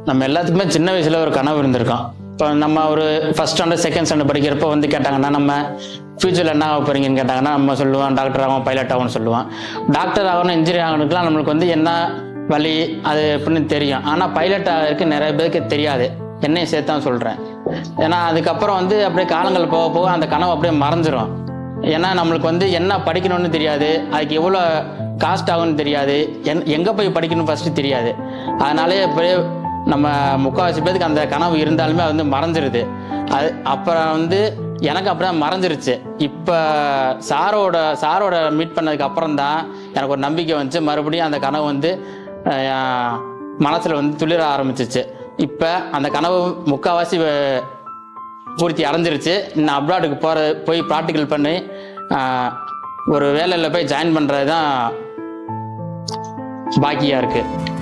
நம்ம எல்லாத்துக்குமே சின்ன வயசுல ஒரு கனவு இருந்திருக்கோம். இப்போ நம்ம ஒரு ஃபர்ஸ்ட் ஸ்டாண்டர்ட் செகண்ட் ஸ்டாண்டர்ட் படிக்கிறப்ப வந்து கேட்டாங்கன்னா, நம்ம ஃபியூச்சரில் என்ன ஆக போறீங்கன்னு கேட்டாங்கன்னா, நம்ம சொல்லுவோம் டாக்டர் ஆகும், பைலட் ஆகும்னு சொல்லுவோம். டாக்டர் ஆகணும், இன்ஜினியர் ஆகணுக்குலாம் நம்மளுக்கு வந்து என்ன வழி அது எப்படின்னு தெரியும். ஆனால் பைலட் ஆகிறதுக்கு நிறைய பேருக்கு தெரியாது, என்னையும் சேர்த்து தான் சொல்கிறேன். ஏன்னா அதுக்கப்புறம் வந்து அப்படியே காலங்கள் போக போக அந்த கனவு அப்படியே மறைஞ்சிரும். ஏன்னா நம்மளுக்கு வந்து என்ன படிக்கணும்னு தெரியாது, அதுக்கு எவ்வளோ காஸ்ட் ஆகும்னு தெரியாது, எங்கே போய் படிக்கணும் ஃபஸ்ட்டு தெரியாது. அதனாலே அப்படியே நம்ம முக்கால்வாசி பேருக்கு அந்த கனவு இருந்தாலுமே அது வந்து மறைஞ்சிருது. அது அப்புறம் வந்து எனக்கு அப்படியே மறைஞ்சிருச்சு. இப்போ சாரோட மீட் பண்ணதுக்கு அப்புறம் தான் எனக்கு ஒரு நம்பிக்கை வந்துச்சு. மறுபடியும் அந்த கனவு வந்து மனசில் வந்து துளிர ஆரம்பிச்சிச்சு. இப்போ அந்த கனவு முக்கால்வாசி பூர்த்தி அடைஞ்சிருச்சு. இன்னும் அப்ராடுக்கு போய் ப்ராக்டிக்கல் பண்ணி ஒரு வேலையில் போய் ஜாயின் பண்ணுறது தான் பாக்கியாக இருக்குது.